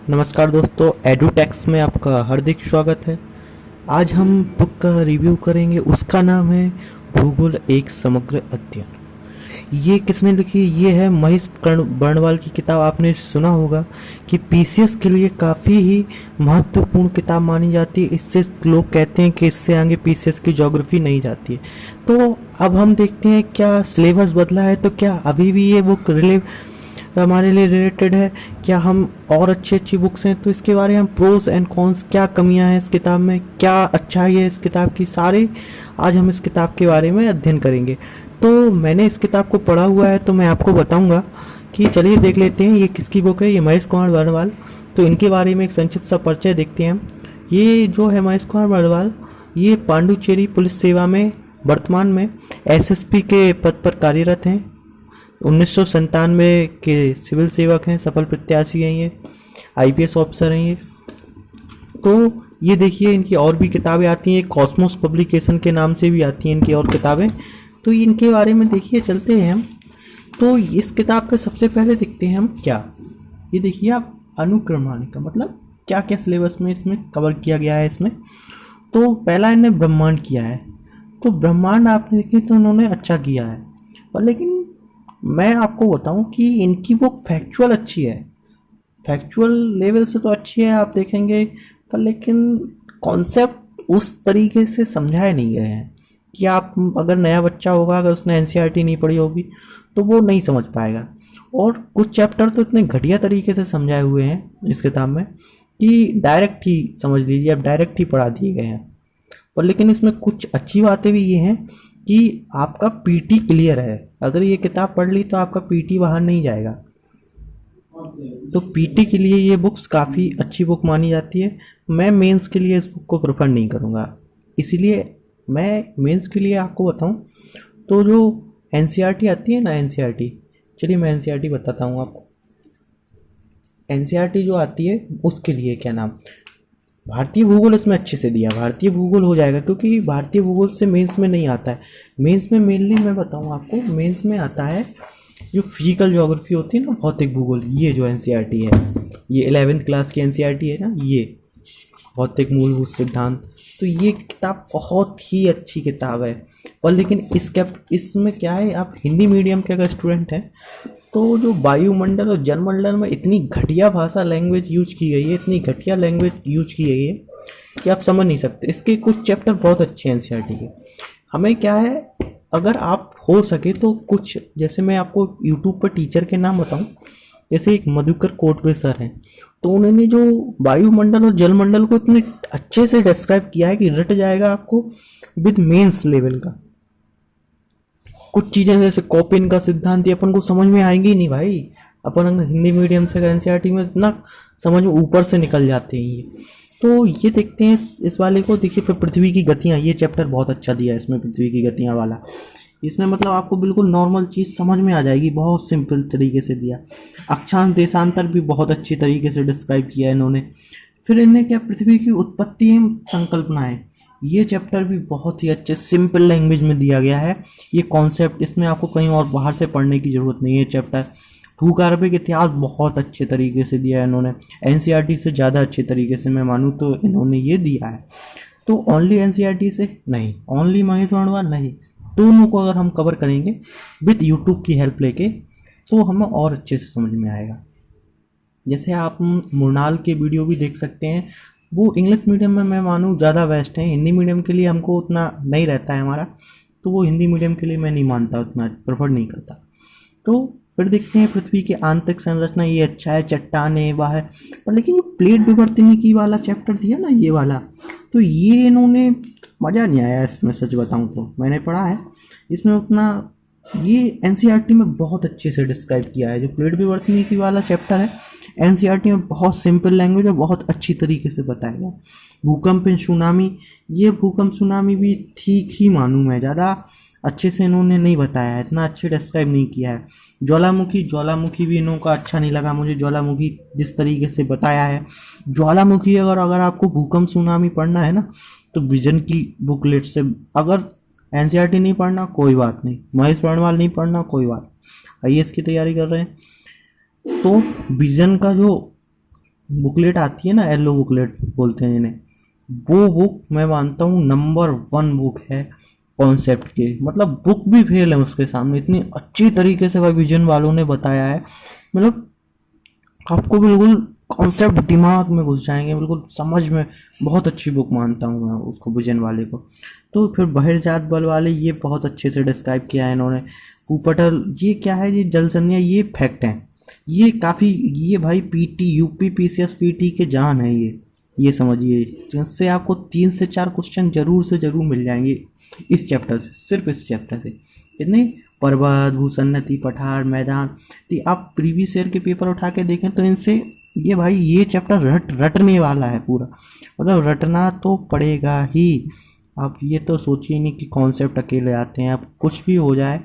नमस्कार दोस्तों, एडुटेक्स में आपका हार्दिक स्वागत है। आज हम बुक का रिव्यू करेंगे। उसका नाम है भूगोल एक समग्र अध्ययन। ये किसने लिखी? ये है महेश बर्णवाल की किताब। आपने सुना होगा कि पीसीएस के लिए काफ़ी ही महत्वपूर्ण किताब मानी जाती है। इससे लोग कहते हैं कि इससे आगे पीसीएस की ज्योग्राफी नहीं जाती है। तो अब हम देखते हैं क्या सिलेबस बदला है, तो क्या अभी भी ये बुक हमारे लिए रिलेटेड है, क्या हम और अच्छी अच्छी बुक्स हैं, तो इसके बारे में हम प्रोज एंड कॉन्स, क्या कमियां हैं इस किताब में, क्या अच्छाई है इस किताब की, सारे आज हम इस किताब के बारे में अध्ययन करेंगे। तो मैंने इस किताब को पढ़ा हुआ है, तो मैं आपको बताऊंगा कि चलिए देख लेते हैं ये किसकी बुक है। ये महेश कुमार बर्णवाल। तो इनके बारे में एक संक्षिप्त सा परिचय देखते हैं हम। ये जो है महेश कुमार बर्णवाल, ये पांडुचेरी पुलिस सेवा में वर्तमान में एसएसपी के पद पर कार्यरत हैं। 1997 के सिविल सेवक हैं, सफल प्रत्याशी हैं, ये आईपीएस ऑफिसर हैं ये। तो ये देखिए इनकी और भी किताबें आती हैं, कॉस्मोस पब्लिकेशन के नाम से भी आती हैं इनकी और किताबें। तो इनके बारे में देखिए, चलते हैं हम। तो इस किताब का सबसे पहले देखते हैं हम क्या। ये देखिए आप, अनुक्रमणिका मतलब क्या क्या सिलेबस में इसमें कवर किया गया है इसमें। तो पहला इन्हें ब्रह्मांड किया है। तो ब्रह्मांड आपने देखे तो उन्होंने अच्छा किया है, पर लेकिन मैं आपको बताऊं कि इनकी बुक फैक्चुअल अच्छी है, फैक्चुअल लेवल से तो अच्छी है आप देखेंगे, पर लेकिन कॉन्सेप्ट उस तरीके से समझाए नहीं गए हैं कि आप, अगर नया बच्चा होगा, अगर उसने एनसीईआरटी नहीं पढ़ी होगी तो वो नहीं समझ पाएगा। और कुछ चैप्टर तो इतने घटिया तरीके से समझाए हुए हैं इस किताब में कि डायरेक्ट ही समझ लीजिए, अब डायरेक्ट ही पढ़ा दिए गए हैं। पर लेकिन इसमें कुछ अच्छी बातें भी ये हैं कि आपका पीटी क्लियर है। अगर ये किताब पढ़ ली तो आपका पीटी बाहर नहीं जाएगा। तो पीटी के लिए ये बुक्स काफ़ी अच्छी बुक मानी जाती है। मैं मेंस के लिए इस बुक को प्रेफर नहीं करूँगा, इसीलिए मैं मेंस के लिए आपको बताऊँ तो जो एनसीईआरटी आती है ना, एनसीईआरटी, चलिए मैं एनसीईआरटी बताता हूँ आपको। एनसीईआरटी जो आती है उसके लिए क्या नाम, भारतीय भूगोल इसमें अच्छे से दिया, भारतीय भूगोल हो जाएगा, क्योंकि भारतीय भूगोल से मेंस में नहीं आता है। मेंस में मेनली मैं बताऊं आपको, मेंस में आता है जो फिजिकल ज्योग्राफी होती है ना, भौतिक भूगोल। ये जो एनसीईआरटी है, ये 11th क्लास की एनसीईआरटी है ना, ये भौतिक मूलभूत सिद्धांत। तो ये किताब बहुत ही अच्छी किताब है। और लेकिन इसमें क्या है, आप हिंदी मीडियम के अगर स्टूडेंट हैं तो जो वायुमंडल और जलमंडल में इतनी घटिया भाषा लैंग्वेज यूज की गई है, इतनी घटिया लैंग्वेज यूज की गई है कि आप समझ नहीं सकते। इसके कुछ चैप्टर बहुत अच्छे हैं एनसीईआरटी के। हमें क्या है, अगर आप हो सके तो कुछ, जैसे मैं आपको यूट्यूब पर टीचर के नाम बताऊं, जैसे एक मधुकर कोटवे सर हैं, तो उन्होंने जो वायुमंडल और जलमंडल को इतने अच्छे से डिस्क्राइब किया है कि रट जाएगा आपको विद मेंस लेवल का। कुछ चीज़ें जैसे कॉपिन का सिद्धांत ये अपन को समझ में आएंगी ही नहीं भाई। अपन अगर हिंदी मीडियम से एनसीईआरटी में इतना समझ में ऊपर से निकल जाते हैं ये। तो ये देखते हैं इस वाले को। देखिए फिर पृथ्वी की गतियाँ, ये चैप्टर बहुत अच्छा दिया है इसमें, पृथ्वी की गतियाँ वाला। इसमें मतलब आपको बिल्कुल नॉर्मल चीज़ समझ में आ जाएगी, बहुत सिंपल तरीके से दिया। अक्षांश देशांतर भी बहुत अच्छी तरीके से डिस्क्राइब किया है इन्होंने। फिर इन्हें क्या, पृथ्वी की उत्पत्ति एवं संकल्पनाएं, ये चैप्टर भी बहुत ही अच्छे सिंपल लैंग्वेज में दिया गया है। ये कॉन्सेप्ट, इसमें आपको कहीं और बाहर से पढ़ने की ज़रूरत नहीं है। चैप्टर भूगर्भिक इतिहास बहुत अच्छे तरीके से दिया है इन्होंने, एनसीईआरटी से ज़्यादा अच्छे तरीके से मैं मानूँ तो इन्होंने ये दिया है। तो ओनली एनसीईआरटी से नहीं, ओनली महेश बर्णवाल नहीं, दोनों को अगर हम कवर करेंगे विथ यूट्यूब की हेल्प लेके तो हमें और अच्छे से समझ में आएगा। जैसे आप मृणाल के वीडियो भी देख सकते हैं, वो इंग्लिश मीडियम में मैं मानूँ ज़्यादा बेस्ट है। हिंदी मीडियम के लिए हमको उतना नहीं रहता है हमारा, तो वो हिंदी मीडियम के लिए मैं नहीं मानता, उतना प्रेफर नहीं करता। तो फिर देखते हैं पृथ्वी की आंतरिक संरचना, ये अच्छा है, चट्टाने वह है। पर लेकिन जो प्लेट विवर्तनिकी वाला चैप्टर दिया ना, ये वाला, तो ये इन्होंने मज़ा नहीं आया इसमें, सच बताऊँ तो। मैंने पढ़ा है इसमें उतना, ये एनसीईआरटी में बहुत अच्छे से डिस्क्राइब किया है। जो प्लेट विवर्तनिकी वाला चैप्टर है एनसीईआरटी में बहुत सिंपल लैंग्वेज में बहुत अच्छी तरीके से बताया गया। भूकंप सुनामी, ये भूकंप सुनामी भी ठीक ही मानूँ मैं, ज़्यादा अच्छे से इन्होंने नहीं बताया है, इतना अच्छे डिस्क्राइब नहीं किया है। ज्वालामुखी भी इन्हों का अच्छा नहीं लगा मुझे, ज्वालामुखी जिस तरीके से बताया है। ज्वालामुखी अगर आपको भूकंप सुनामी पढ़ना है ना, तो विजन की बुकलेट से, अगर एनसीईआरटी नहीं पढ़ना कोई बात नहीं, महेश बर्णवाल नहीं पढ़ना कोई बात, आईएएस की तैयारी कर रहे हैं तो विजन का जो बुकलेट आती है ना, येलो बुकलेट बोलते हैं इन्हें, वो बुक मैं मानता हूँ नंबर 1 बुक है कॉन्सेप्ट की। मतलब बुक भी फेल है उसके सामने, इतनी अच्छी तरीके से भाई विजन वालों ने बताया है। मतलब आपको बिल्कुल कॉन्सेप्ट दिमाग में घुस जाएंगे, बिल्कुल समझ में। बहुत अच्छी बुक मानता हूँ मैं उसको, विजन वाले को। तो फिर बहिर्जात बल वाले, ये बहुत अच्छे से डिस्क्राइब किया है इन्होंने। पूपटल, ये क्या है, ये जल संध्या, ये फैक्ट है। ये काफ़ी, ये भाई पीटी, यूपी पीसीएस पीटी के जान है ये समझिए। जिससे आपको 3 से 4 क्वेश्चन जरूर से जरूर मिल जाएंगे इस चैप्टर से, सिर्फ इस चैप्टर से। इतने पर्वत, भूसन्नति, पठार, मैदान, तो आप प्रीवियस ईयर के पेपर उठा के देखें तो इनसे ये भाई ये चैप्टर रटने वाला है पूरा। मतलब रटना तो पड़ेगा ही। आप ये तो सोचिए नहीं कि कॉन्सेप्ट अकेले आते हैं, आप कुछ भी हो जाए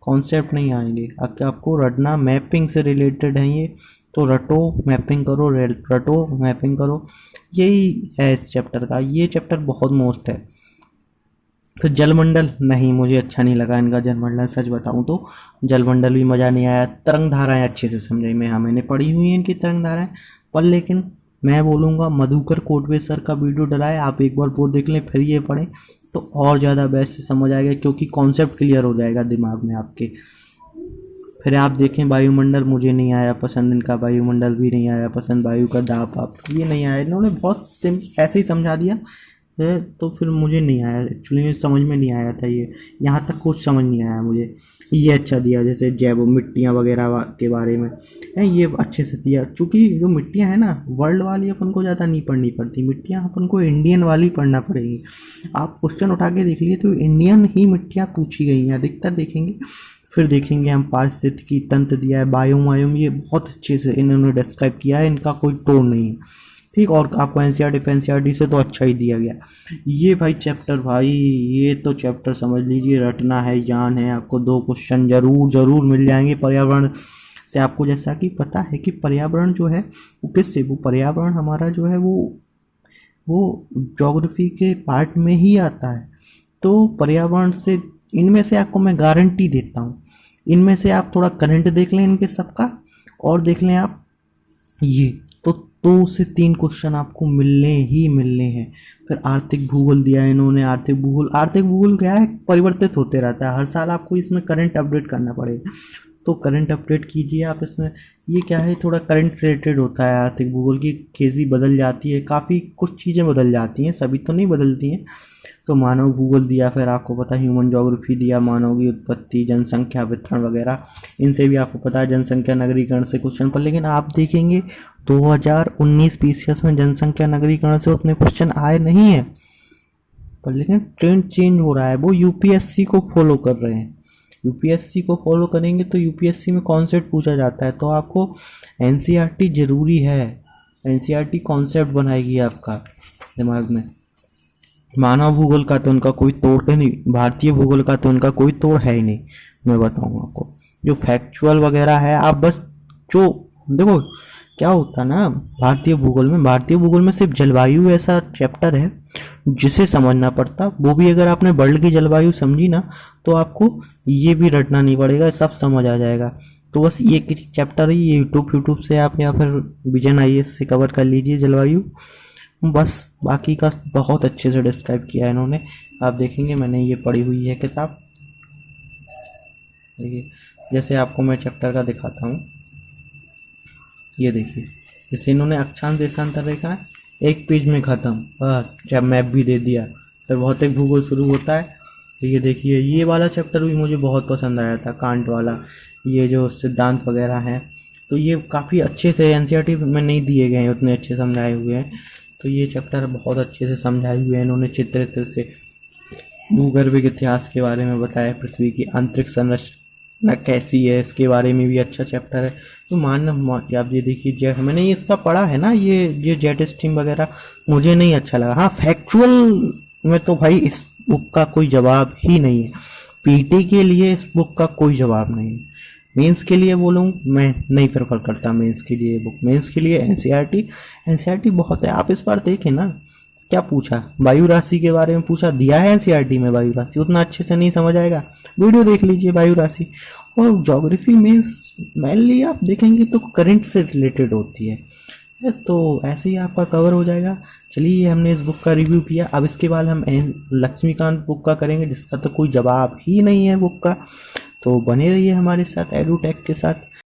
कॉन्सेप्ट नहीं आएंगे। आपको रटना, मैपिंग से रिलेटेड है ये, तो रटो मैपिंग करो, रटो मैपिंग करो, यही है इस चैप्टर का। ये चैप्टर बहुत मोस्ट है। फिर जलमंडल, नहीं मुझे अच्छा नहीं लगा इनका जलमंडल, सच बताऊं तो जलमंडल भी मज़ा नहीं आया। तरंग धाराएं अच्छे से समझाई मैं, हाँ मैंने पढ़ी हुई है इनकी तरंग धाराएं, पर लेकिन मैं बोलूँगा मधुकर कोटवे सर का वीडियो डला है, आप एक बार वो देख लें फिर ये पढ़ें तो और ज़्यादा बेस्ट से समझ आएगा, क्योंकि कॉन्सेप्ट क्लियर हो जाएगा दिमाग में आपके। फिर आप देखें वायुमंडल, मुझे नहीं आया पसंद इनका, वायुमंडल भी नहीं आया पसंद, वायु का दाब आप, ये नहीं आया, इन्होंने बहुत ऐसे ही समझा दिया है, तो फिर मुझे नहीं आया एक्चुअली, समझ में नहीं आया था ये, यहाँ तक कुछ समझ नहीं आया मुझे। ये अच्छा दिया, जैसे जैव मिट्टियाँ वगैरह के बारे में है, ये अच्छे से दिया। चूँकि जो मिट्टियाँ हैं ना, वर्ल्ड वाली अपन को ज़्यादा नहीं पढ़नी पड़ती, मिट्टियाँ अपन को इंडियन वाली पढ़ना पड़ेगी। आप क्वेश्चन उठा के देख लिए तो इंडियन ही मिट्टियाँ पूछी गई हैं अधिकतर, देखेंगे। फिर देखेंगे हम पारिस्थितिकी तंत्र दिया है, बायोम, ये बहुत अच्छे से इन्होंने डिस्क्राइब किया है, इनका कोई तोड़ नहीं है, ठीक। और आपको एनसीईआरटी से तो अच्छा ही दिया गया। ये भाई चैप्टर, भाई ये तो चैप्टर समझ लीजिए रटना है, जान है। आपको 2 क्वेश्चन जरूर मिल जाएंगे पर्यावरण से। आपको जैसा कि पता है कि पर्यावरण जो है वो किससे, वो पर्यावरण हमारा जो है वो ज्योग्राफी के पार्ट में ही आता है। तो पर्यावरण से, इनमें से आपको मैं गारंटी देता हूँ, इनमें से आप थोड़ा करंट देख लें इनके सबका, और देख लें आप ये, तो 2 से 3 क्वेश्चन आपको मिलने हैं। फिर आर्थिक भूगोल दिया है इन्होंने। आर्थिक भूगोल क्या है, परिवर्तित होते रहता है हर साल, आपको इसमें करंट अपडेट करना पड़ेगा, तो करंट अपडेट कीजिए आप इसमें। ये क्या है, थोड़ा करंट रिलेटेड होता है आर्थिक भूगोल की, खेती बदल जाती है, काफ़ी कुछ चीज़ें बदल जाती हैं, सभी तो नहीं बदलती हैं। तो मानव भूगोल दिया, फिर आपको पता ह्यूमन ज्योग्राफी दिया, मानव की उत्पत्ति, जनसंख्या वितरण वगैरह, इनसे भी आपको पता है जनसंख्या नगरीकरण से क्वेश्चन। पर लेकिन आप देखेंगे 2019 पीसीएस में जनसंख्या नगरीकरण से उतने क्वेश्चन आए नहीं है, पर लेकिन ट्रेंड चेंज हो रहा है, वो यूपीएससी को फॉलो कर रहे हैं। यूपीएससी को फॉलो करेंगे तो यूपीएससी में कॉन्सेप्ट पूछा जाता है, तो आपको एनसीईआरटी जरूरी है। एनसीईआरटी कॉन्सेप्ट बनाएगी आपका दिमाग में। मानव भूगोल का तो उनका कोई तोड़ है नहीं, भारतीय भूगोल का तो उनका कोई तोड़ है ही नहीं। मैं बताऊँ आपको, जो फैक्चुअल वगैरह है, आप बस जो देखो क्या होता है ना भारतीय भूगोल में सिर्फ जलवायु ऐसा चैप्टर है जिसे समझना पड़ता, वो भी अगर आपने वर्ल्ड की जलवायु समझी ना तो आपको ये भी रटना नहीं पड़ेगा, सब समझ आ जाएगा। तो बस ये चैप्टर ही, ये यूट्यूब से आप या फिर विजन आईएएस से कवर कर लीजिए जलवायु, बस बाकी का बहुत अच्छे से डिस्क्राइब किया है इन्होंने। आप देखेंगे मैंने ये पढ़ी हुई है किताब। देखिए जैसे आपको मैं चैप्टर का दिखाता हूँ, ये देखिए जैसे इन्होंने अक्षांश देशांतर रेखा है, एक पेज में ख़त्म, बस जब मैप भी दे दिया। फिर भौतिक भूगोल शुरू होता है, तो ये देखिए ये वाला चैप्टर भी मुझे बहुत पसंद आया था, कांट वाला, ये जो सिद्धांत वगैरह हैं, तो ये काफ़ी अच्छे से एनसीईआरटी में नहीं दिए गए हैं, उतने अच्छे समझाए हुए हैं। तो ये चैप्टर बहुत अच्छे से समझाए हुए हैं इन्होंने, चित्र से भूगर्भिक इतिहास के बारे में बताया, पृथ्वी की आंतरिक संरचना कैसी है इसके बारे में भी अच्छा चैप्टर है। तो आप ये देखिए जेट, मैंने ये इसका पढ़ा है ना, ये जेट स्ट्रीम वगैरह मुझे नहीं अच्छा लगा। हाँ फैक्चुअल में तो भाई इस बुक का कोई जवाब ही नहीं है, पीटी के लिए इस बुक का कोई जवाब नहीं है। मेंस के लिए बोलूँ मैं नहीं प्रेफर करता मेंस के लिए बुक, मेंस के लिए एनसीईआरटी बहुत है। आप इस बार देखें ना क्या पूछा, वायु राशि के बारे में पूछा, दिया है एनसीईआरटी में वायु राशि, उतना अच्छे से नहीं समझ आएगा, वीडियो देख लीजिए वायु राशि। और ज्योग्राफी मेंस मेनली आप देखेंगे तो करंट से रिलेटेड होती है, तो ऐसे ही आपका कवर हो जाएगा। चलिए, ये हमने इस बुक का रिव्यू किया। अब इसके बाद हम लक्ष्मीकांत बुक का करेंगे, जिसका तो कोई जवाब ही नहीं है बुक का। तो बने रहिए हमारे साथ एडूटेक के साथ।